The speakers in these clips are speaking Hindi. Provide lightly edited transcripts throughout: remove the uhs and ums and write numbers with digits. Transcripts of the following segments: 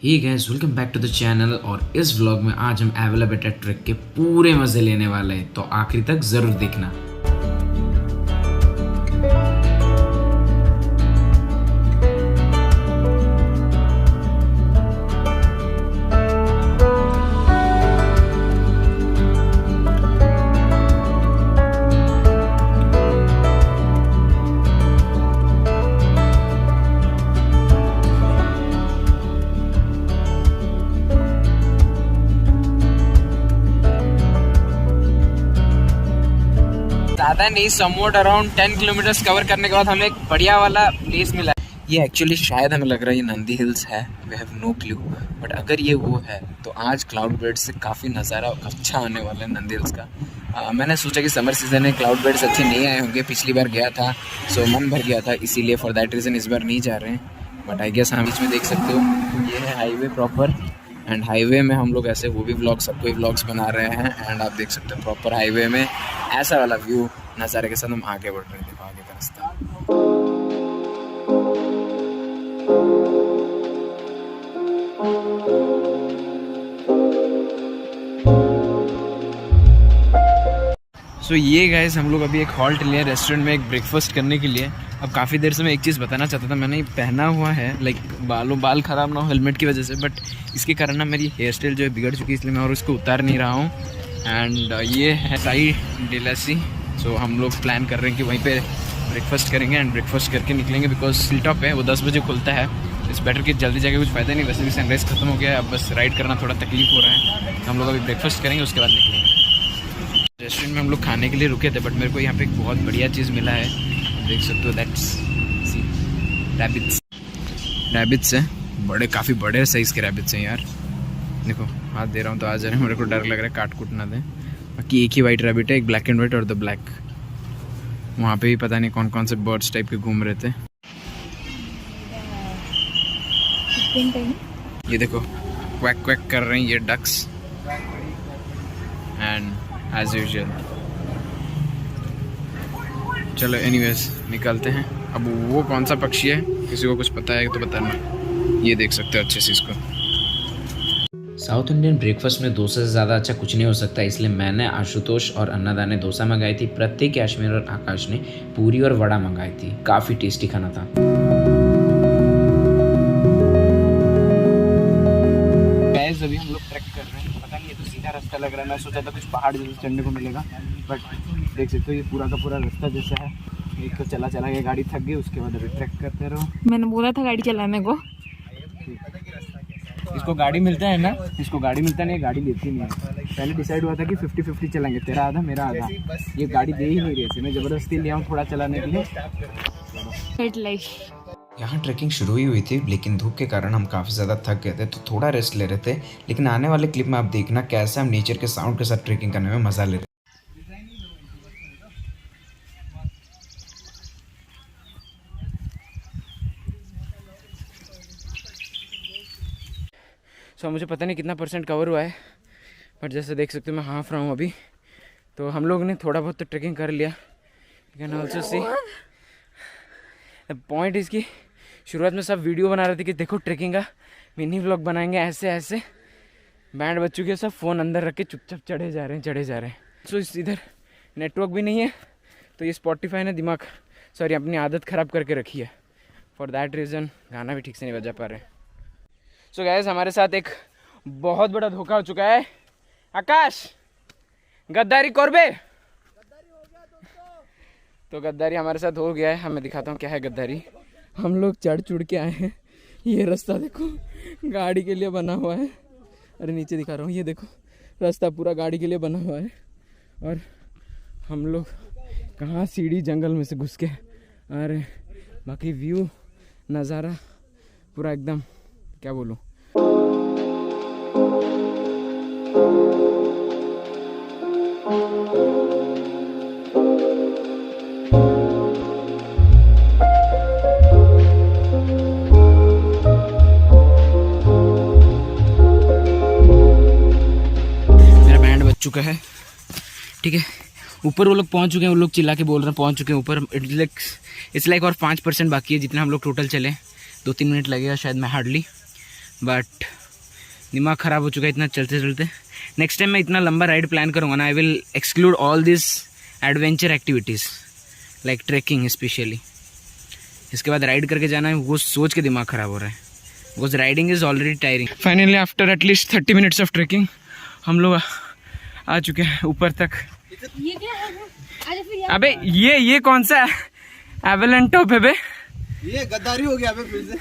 He guys, welcome back to the channel. और इस व्लॉग में आज हम एवेलेबल ट्रिक के पूरे मज़े लेने वाले हैं, तो आखिरी तक ज़रूर देखना। ज़्यादा नहीं, समवॉट अराउंड 10 किलोमीटर्स कवर करने के बाद हमें एक बढ़िया वाला प्लेस मिला। ये एक्चुअली शायद हमें लग रहा है ये नंदी हिल्स है, we have no clue, but अगर ये वो है तो आज क्लाउड बेड से काफ़ी नज़ारा अच्छा आने वाला है नंदी हिल्स का। मैंने सोचा कि समर सीजन में क्लाउड बेड्स अच्छे नहीं आए होंगे, पिछली बार गया था सो मन भर गया था, इसीलिए फॉर दैट रीज़न इस बार नहीं जा रहे हैं। बट आई गेस हम बीच में देख सकते हो ये है हाईवे प्रॉपर, एंड हाईवे में हम लोग ऐसे वो भी व्लॉग्स सबको ही व्लॉग्स बना रहे हैं, एंड आप देख सकते हो प्रॉपर हाईवे में ऐसा वाला व्यू नज़ारे के साथ हम आगे बढ़ रहे हैं। देखो आगे का रास्ता। सो ये गाइस हम लोग अभी एक हॉल्ट लिए रेस्टोरेंट में एक ब्रेकफास्ट करने के लिए। अब काफ़ी देर से मैं एक चीज़ बताना चाहता था, मैंने ये पहना हुआ है लाइक बाल ख़राब ना हो हेलमेट की वजह से, बट इसके कारण ना मेरी हेयर स्टाइल जो है बिगड़ चुकी है, इसलिए मैं और उसको उतार नहीं रहा हूँ। एंड ये है साई डेलासी। सो हम लोग प्लान कर रहे हैं कि वहीं पे ब्रेकफास्ट करेंगे एंड ब्रेकफास्ट करके निकलेंगे, बिकॉज हिलटॉप है वो 10 बजे खुलता है। इस बेटर कि जल्दी जाके कुछ फ़ायदा नहीं, वैसे भी सनराइज़ खत्म हो गया है, अब बस राइड करना थोड़ा तकलीफ हो रहा है। तो हम लोग अभी ब्रेकफास्ट करेंगे, उसके बाद निकलेंगे। रेस्टोरेंट में हम लोग खाने के लिए रुके थे, बट मेरे को यहाँ पे एक बहुत बढ़िया चीज़ मिला है, देख सकते हो, दैट्स सी रैबिट्स है, बड़े काफ़ी बड़े साइज़ के रैबिट्स हैं यार। देखो हाथ दे रहा हूँ तो आ जा रहे हैं, मेरे को डर लग रहा है काट कूट ना दें। बाकी एक ही वाइट रैबिट है, एक ब्लैक एंड वाइट और द ब्लैक। वहाँ पे भी पता नहीं कौन कौन से बर्ड्स टाइप के घूम रहे थे। ये देखो क्वैक क्वैक कर रहे हैं ये डक्स, एंड एज यूजुअल। चलो एनीवेज निकलते हैं। अब वो कौन सा पक्षी है, किसी को कुछ पता है तो बताना। ये देख सकते हो अच्छे से इसको। साउथ इंडियन ब्रेकफास्ट में डोसा से ज़्यादा अच्छा कुछ नहीं हो सकता, इसलिए मैंने आशुतोष और अन्नदा ने डोसा मंगाई थी, प्रत्येक काश्मीर और आकाश ने पूरी और वड़ा मंगाई थी। काफ़ी टेस्टी खाना था। गाइस अभी हम लोग ट्रैक कर रहे हैं, पता नहीं ये तो सीधा रास्ता लग रहा है, मैं सोचा था कुछ पहाड़ जैसे चढ़ने को मिलेगा, बट देख सकते हो ये पूरा का पूरा रास्ता जैसा है। एक तो चला चला के गाड़ी थक गई, उसके बाद अभी ट्रैक करते रहो। मैंने बोला था गाड़ी चलाने को, इसको गाड़ी मिलता है ना, इसको गाड़ी मिलता नहीं, गाड़ी लेती नहीं है। पहले डिसाइड हुआ था कि 50-50 चलेंगे, तेरा आधा मेरा आधा, ये गाड़ी दे ही नहीं रही थी, मैं ज़बरदस्ती ले आऊँ थोड़ा चलाने के लिए। यहाँ ट्रैकिंग शुरू ही हुई थी, लेकिन धूप के कारण हम काफ़ी ज़्यादा थक गए थे, तो थोड़ा रेस्ट ले रहे थे। लेकिन आने वाले क्लिप में आप देखना कैसे हम नेचर के साउंड के साथ ट्रैकिंग करने में मज़ा ले रहे। सो मुझे पता नहीं कितना परसेंट कवर हुआ है, बट जैसे देख सकते हो मैं हाफ रहा हूँ अभी। तो हम लोग ने थोड़ा बहुत तो ट्रैकिंग कर लिया। You can also see point इसकी शुरुआत में सब वीडियो बना रहे थे कि देखो ट्रैकिंग का मिनी व्लॉग बनाएंगे, ऐसे ऐसे बैंड बज के सब फ़ोन अंदर रख के चुपचाप चढ़े जा रहे हैं। सो इधर नेटवर्क भी नहीं है, तो ये स्पॉटिफाई ने अपनी आदत ख़राब करके रखी है। फॉर दैट रीज़न गाना भी ठीक से नहीं बजा पा रहे। सो गाइस हमारे साथ एक बहुत बड़ा धोखा हो चुका है। आकाश गद्दारी करबे, तो गद्दारी हमारे साथ हो गया है। मैं दिखाता हूँ क्या है गद्दारी। हम लोग चढ़ चुड़ के आए हैं, ये रास्ता देखो गाड़ी के लिए बना हुआ है। अरे नीचे दिखा रहा हूँ, ये देखो रास्ता पूरा गाड़ी के लिए बना हुआ है, और हम लोग कहाँ सीढ़ी जंगल में से घुस के आ रहे हैं। बाकी व्यू नज़ारा पूरा एकदम क्या बोलूं। मेरा बैंड बज चुका है, ठीक है। ऊपर वो लोग पहुंच चुके हैं, वो लोग चिल्ला के बोल रहे हैं पहुंच चुके हैं ऊपर। इट्स लाइक और 5% बाकी है जितना हम लोग टोटल चले। 2-3 मिनट लगेगा शायद, मैं हार्डली। बट दिमाग ख़राब हो चुका है इतना चलते चलते। नेक्स्ट टाइम मैं इतना लंबा राइड प्लान करूँगा ना, I will exclude all this adventure activities like trekking specially. इसके बाद राइड करके जाना है, वो सोच के दिमाग ख़राब हो रहा है, because riding is already tiring. Finally after at least 30 minutes of trekking हम लोग आ चुके हैं ऊपर तक। ये क्या है? अबे ये कौन सा एवेलेंट टॉप है बे? ये गद्दारी हो गया फिर से।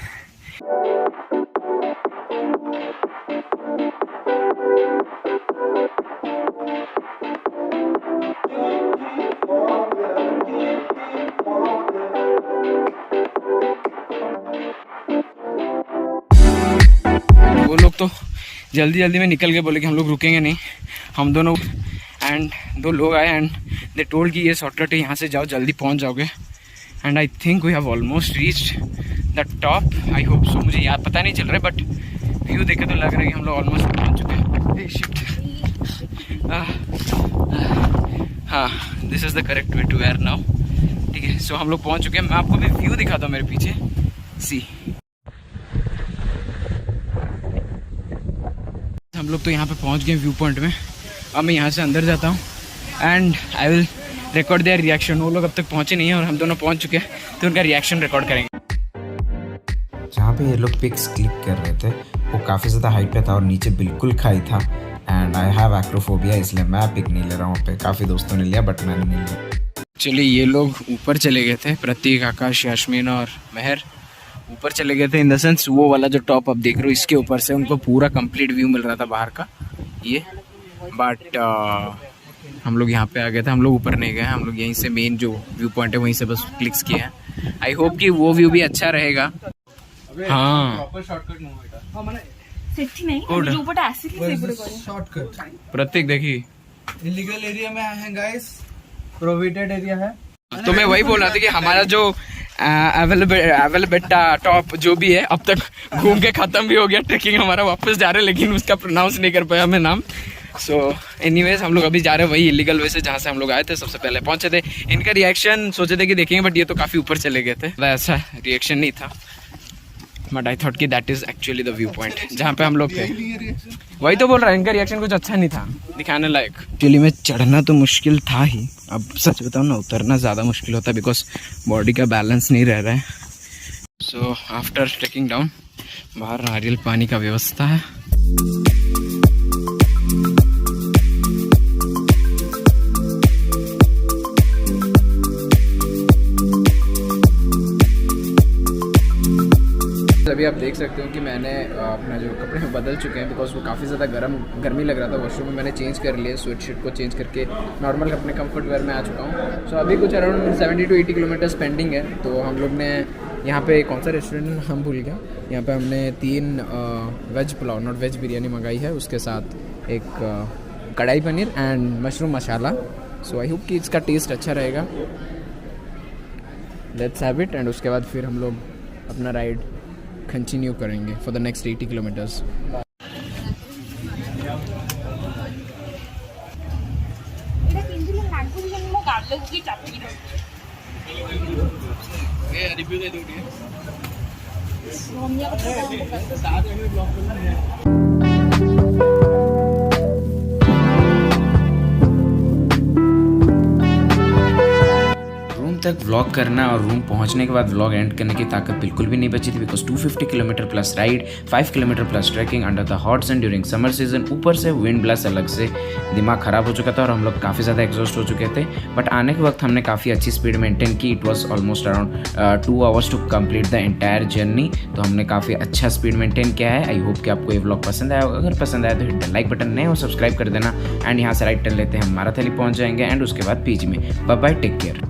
वो लोग तो जल्दी जल्दी में निकल के बोले कि हम लोग रुकेंगे नहीं, हम दोनों एंड 2 लोग आए एंड दे टोल्ड कि ये शॉर्टकट है, यहाँ से जाओ जल्दी पहुँच जाओगे। And I think we have almost reached the top, I hope so. मुझे याद पता नहीं चल रहा है बट व्यू देखे तो लग रहा है कि हम लोग ऑलमोस्ट पहुँच चुके हैं। शिट, हाँ, this is the correct way to where now. ठीक है, सो हम लोग पहुँच चुके हैं। मैं आपको भी व्यू दिखाता हूँ मेरे पीछे, सी। हम लोग तो यहाँ पे पहुँच गए व्यू पॉइंट में। अब मैं यहाँ से अंदर जाता हूँ and I will record their reaction. वो लोग अब तक पहुँचे नहीं हैं और हम दोनों पहुँच चुके हैं, तो उनका रिएक्शन रिकॉर्ड करेंगे। जहाँ पे ये लोग पिक्स क्लिक कर रहे थे वो काफ़ी ज़्यादा हाइट पे था और नीचे बिल्कुल खाई था। एंड आई हैव एक्रोफोबिया, इसलिए मैं पिक नहीं ले रहा हूँ पे। काफ़ी दोस्तों ने लिया बट मैंने नहीं लिया। चलिए, ये लोग ऊपर चले गए थे, प्रतीक, आकाश, यास्मीन और महर ऊपर चले गए थे। इन द सेंस वो वाला जो टॉप आप देख रहे हो इसके ऊपर से उनको पूरा कंप्लीट व्यू मिल रहा था बाहर का ये। बट हम लोग यहाँ पे आ गए थे, हम लोग ऊपर नहीं गए, हम लोग यहीं से मेन जो व्यू पॉइंट है वहीं से बस क्लिक्स किए हैं। आई होप कि वो व्यू भी अच्छा रहेगा। हाँ, प्रतीक देखिए, इलीगल एरिया में आए हैं गाइस, प्रोहिबिटेड एरिया है। तो मैं वही बोल रहा था कि हमारा जो एवेलेबेटा टॉप जो भी है अब तक घूम के खत्म भी हो गया। ट्रेकिंग हमारा वापस जा रहे हैं लेकिन उसका प्रोनाउंस नहीं कर पाया मैं नाम। सो एनीवेज हम लोग अभी जा रहे हैं वही इलीगल वे से जहाँ से हम लोग आए थे, सबसे पहले पहुंचे थे। इनका रिएक्शन सोचे थे कि देखेंगे बट ये तो काफ़ी ऊपर चले गए थे, ऐसा रिएक्शन नहीं था। बट आई थॉट कि that is actually the view point जहाँ पे हम लोग थे। वही तो बोल रहा है, इनका रिएक्शन कुछ अच्छा नहीं था दिखाने लायक। एक्चुअली में चढ़ना तो मुश्किल था ही, अब सच बताऊँ ना उतरना ज़्यादा मुश्किल होता है बिकॉज बॉडी का बैलेंस नहीं रह रहा है। सो आफ्टर ट्रेकिंग डाउन, बाहर नारियल पानी का व्यवस्था है। अभी आप देख सकते हो कि मैंने अपना जो कपड़े में बदल चुके हैं बिकॉज वो काफ़ी ज़्यादा गर्मी लग रहा था। वॉशरूम में मैंने चेंज कर लिया, स्वेट शर्ट को चेंज करके नॉर्मल अपने कंफर्ट वेयर में आ चुका हूँ। सो अभी कुछ अराउंड 70 to 80 किलोमीटर्स पेंडिंग है। तो हम लोग ने यहाँ पे कौन सा रेस्टोरेंट हम भूल गया, यहाँ पे हमने 3 veg pulao not veg biryani मंगाई है, उसके साथ एक kadai paneer and mushroom masala. So I hope कि इसका टेस्ट अच्छा रहेगा। लेट्स हैव इट एंड उसके बाद फिर हम लोग अपना राइड कंटिन्यू करेंगे फॉर द नेक्स्ट 80 किलोमीटर्स। तक व्लॉग करना और रूम पहुंचने के बाद व्लॉग एंड करने की ताकत बिल्कुल भी नहीं बची थी because 250 kilometre plus ride, 5 kilometre plus trekking under the hot sun during summer season, ऊपर से विंड ब्लास्ट अलग से दिमाग ख़राब हो चुका था और हम लोग काफ़ी ज़्यादा एग्जॉस्ट हो चुके थे। बट आने के वक्त हमने काफ़ी अच्छी स्पीड मेंटेन की। It was almost around 2 hours to complete the entire journey. तो हमने काफ़ी अच्छा स्पीड मेंटेन किया है। आई होप कि आपको ये व्लॉग पसंद आया होगा। अगर पसंद आया तो हिट द लाइक बटन, नए हो सब्सक्राइब कर देना। एंड यहाँ से राइट टर्न लेते हैं हम माराथली पहुँच जाएंगे एंड उसके बाद पीजी में। Bye bye, take care.